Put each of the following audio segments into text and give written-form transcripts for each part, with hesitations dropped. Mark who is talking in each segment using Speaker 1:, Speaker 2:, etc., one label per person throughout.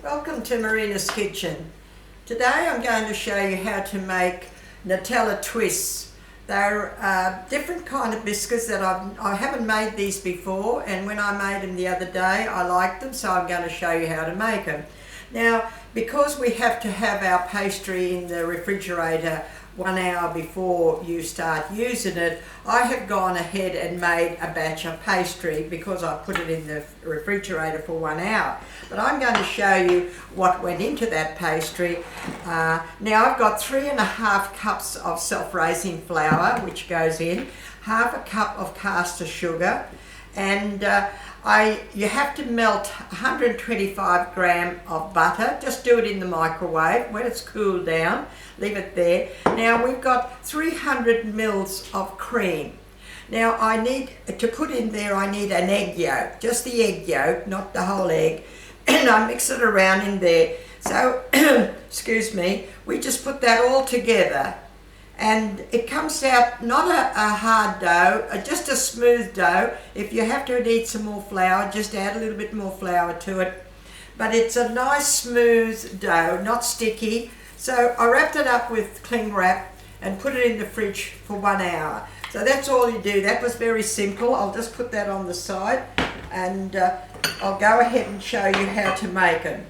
Speaker 1: Welcome to Marina's Kitchen. Today I'm going to show you how to make Nutella twists. They're different kind of biscuits that I haven't made these before, and when I made them the other day I liked them, so I'm going to show you how to make them. Now, because we have to have our pastry in the refrigerator 1 hour before you start using it, I have gone ahead and made a batch of pastry because I put it in the refrigerator for 1 hour. But I'm going to show you what went into that pastry. Now I've got 3.5 cups of self-raising flour, which goes in, half a cup of caster sugar, and you have to melt 125 gram of butter. Just do it in the microwave. When it's cooled down, leave it there. Now we've got 300 mils of cream. Now I need to put in there, I need an egg yolk, just the egg yolk, not the whole egg, and I mix it around in there. So, excuse me, we just put that all together. And it comes out not a hard dough, just a smooth dough. If you have to need some more flour, just add a little bit more flour to it. But it's a nice smooth dough, not sticky. So I wrapped it up with cling wrap and put it in the fridge for 1 hour. So that's all you do. That was very simple. I'll just put that on the side, and I'll go ahead and show you how to make it.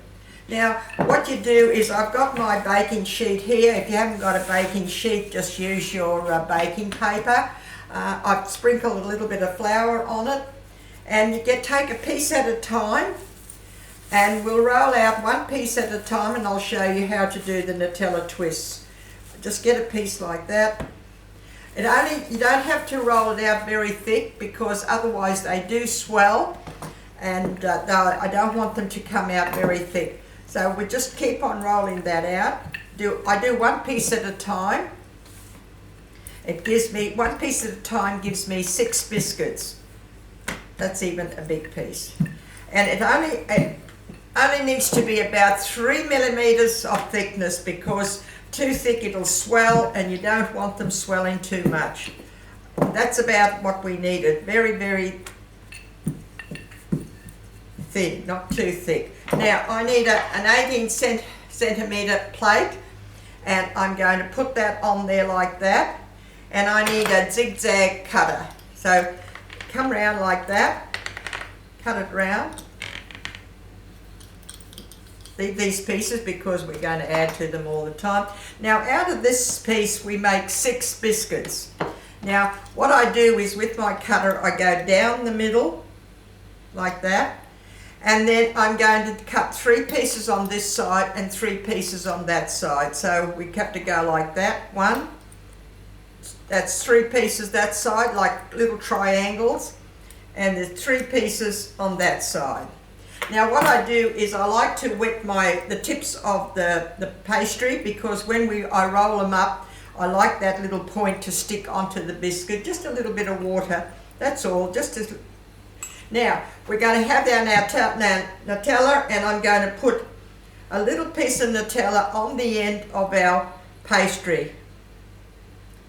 Speaker 1: Now, what you do is, I've got my baking sheet here. If you haven't got a baking sheet, just use your baking paper. I've sprinkled a little bit of flour on it, and you take a piece at a time, and we'll roll out one piece at a time, and I'll show you how to do the Nutella twists. Just get a piece like that. You don't have to roll it out very thick, because otherwise they do swell, and I don't want them to come out very thick. So we just keep on rolling that out. I do one piece at a time. It gives me, one piece at a time gives me 6 biscuits. That's even a big piece. And it only needs to be about 3 millimeters of thickness, because too thick it'll swell, and you don't want them swelling too much. That's about what we needed. Very, very thin, not too thick. Now I need an 18 centimeter plate, and I'm going to put that on there like that, and I need a zigzag cutter. So come round like that, cut it round. Leave these pieces because we're going to add to them all the time. Now out of this piece we make 6 biscuits. Now what I do is, with my cutter I go down the middle like that, and then I'm going to cut 3 pieces on this side and 3 pieces on that side. So we have to go like that. 1, that's 3 pieces that side, like little triangles, and there's 3 pieces on that side. Now what I do is, I like to wet the tips of the pastry, because when I roll them up, I like that little point to stick onto the biscuit. Just a little bit of water, that's all. Now we're going to have our Nutella, and I'm going to put a little piece of Nutella on the end of our pastry.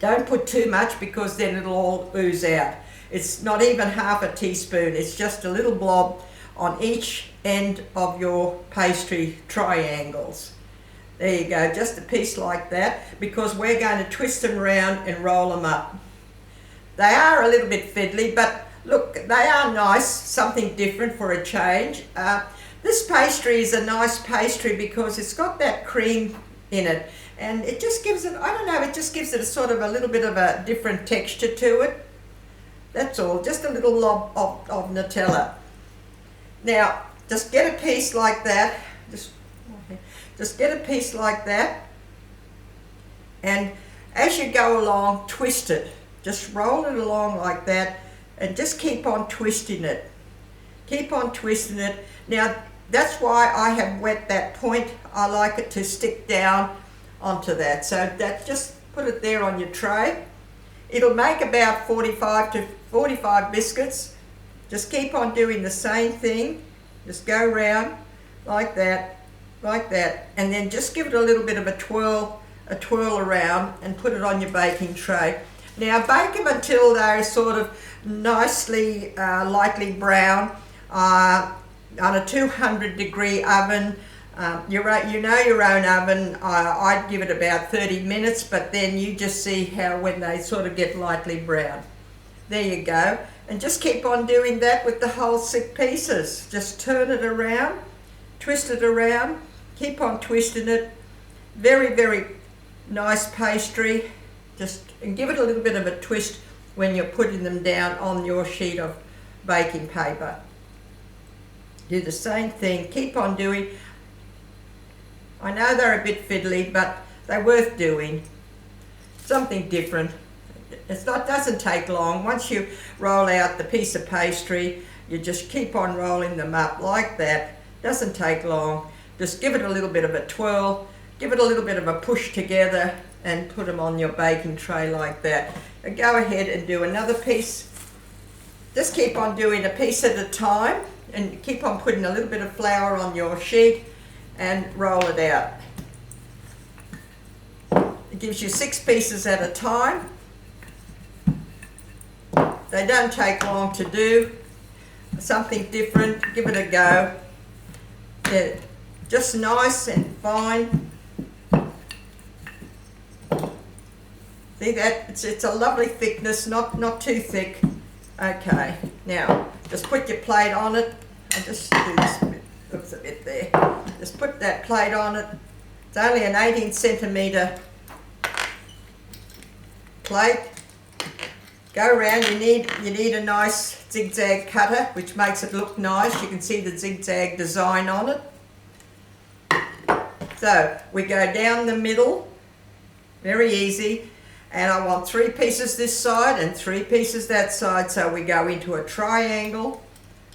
Speaker 1: Don't put too much, because then it'll all ooze out. It's not even half a teaspoon, it's just a little blob on each end of your pastry triangles. There you go, just a piece like that, because we're going to twist them around and roll them up. They are a little bit fiddly, but look, they are nice, something different for a change. This pastry is a nice pastry because it's got that cream in it, and it just gives it, I don't know, it just gives it a sort of a little bit of a different texture to it. That's all, just a little lob of Nutella. Now, just get a piece like that, just get a piece like that, and as you go along, twist it. Just roll it along like that, and just keep on twisting it. Keep on twisting it. Now, that's why I have wet that point. I like it to stick down onto that. So just put it there on your tray. It'll make about 45 to 45 biscuits. Just keep on doing the same thing. Just go around like that, and then just give it a little bit of a twirl around, and put it on your baking tray. Now bake them until they're sort of nicely lightly brown on a 200-degree oven You know your own oven. I'd give it about 30 minutes, but then you just see how when they sort of get lightly brown. There you go. And just keep on doing that with the whole 6 pieces. Just turn it around, twist it around, keep on twisting it. Very, very nice pastry. And give it a little bit of a twist when you're putting them down on your sheet of baking paper. Do the same thing, keep on doing. I know they're a bit fiddly, but they're worth doing. Something different. Doesn't take long. Once you roll out the piece of pastry, you just keep on rolling them up like that. Doesn't take long. Just give it a little bit of a twirl, give it a little bit of a push together, and put them on your baking tray like that. And go ahead and do another piece. Just keep on doing a piece at a time, and keep on putting a little bit of flour on your sheet and roll it out. It gives you 6 pieces at a time. They don't take long to do. Something different, give it a go. They're just nice and fine. See that? It's a lovely thickness, not too thick. Okay, now just put your plate on it. I'll just do this a bit, looks a bit there. Just put that plate on it. It's only an 18 centimetre plate. Go around, you need a nice zigzag cutter, which makes it look nice. You can see the zigzag design on it. So we go down the middle, very easy, and I want 3 pieces this side and 3 pieces that side. So we go into a triangle,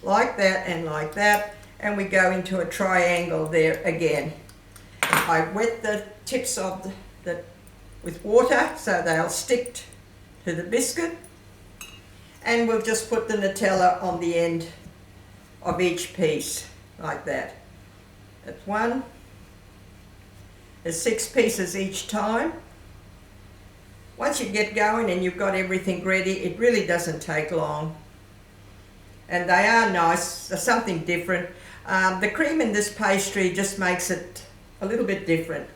Speaker 1: like that and like that, and we go into a triangle there again. I wet the tips of with water so they'll stick to the biscuit. And we'll just put the Nutella on the end of each piece, like that. That's 1. There's 6 pieces each time. Once you get going and you've got everything ready, it really doesn't take long. And they are nice, they're something different. The cream in this pastry just makes it a little bit different.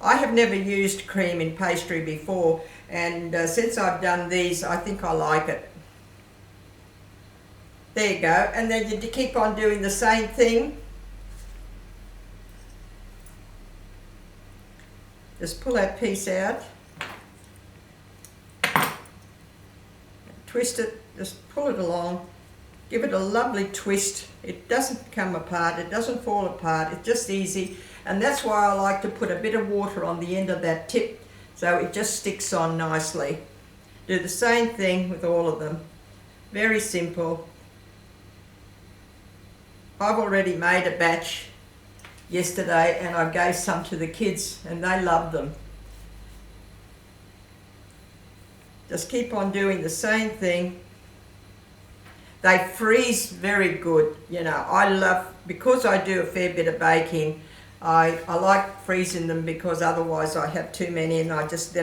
Speaker 1: I have never used cream in pastry before, and since I've done these, I think I like it. There you go, and then you keep on doing the same thing. Just pull that piece out, twist it, just pull it along, give it a lovely twist. It doesn't come apart, it doesn't fall apart, it's just easy. And that's why I like to put a bit of water on the end of that tip so it just sticks on nicely. Do the same thing with all of them. Very simple. I've already made a batch yesterday and I gave some to the kids and they loved them. Just keep on doing the same thing. They freeze very good. You know, because I do a fair bit of baking, I like freezing them because otherwise I have too many and then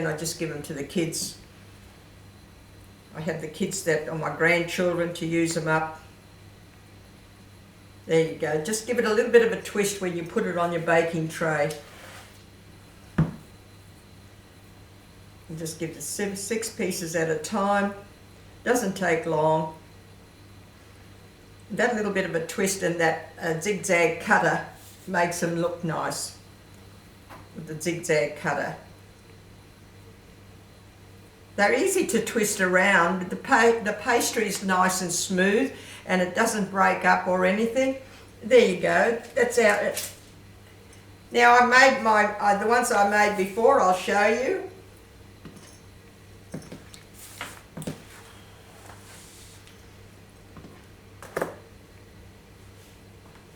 Speaker 1: I just give them to the kids. I have the kids that are my grandchildren to use them up. There you go. Just give it a little bit of a twist when you put it on your baking tray. And just give it 6 pieces at a time. Doesn't take long. That little bit of a twist and that zigzag cutter makes them look nice with the zigzag cutter. They're easy to twist around. The pastry is nice and smooth and it doesn't break up or anything. There you go. That's out. Now I made the ones I made before. I'll show you.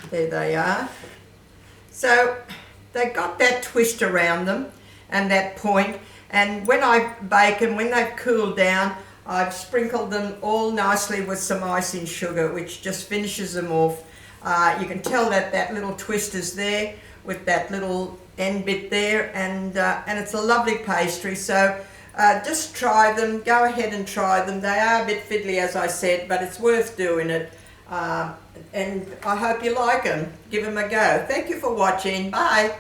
Speaker 1: There they are. So they got that twist around them and that point, and when I bake them, when they've cooled down, I've sprinkled them all nicely with some icing sugar, which just finishes them off. You can tell that that little twist is there with that little end bit there, and it's a lovely pastry. So just try them. Go ahead and try them. They are a bit fiddly, as I said, but it's worth doing it. And I hope you like them. Give them a go. Thank you for watching. Bye.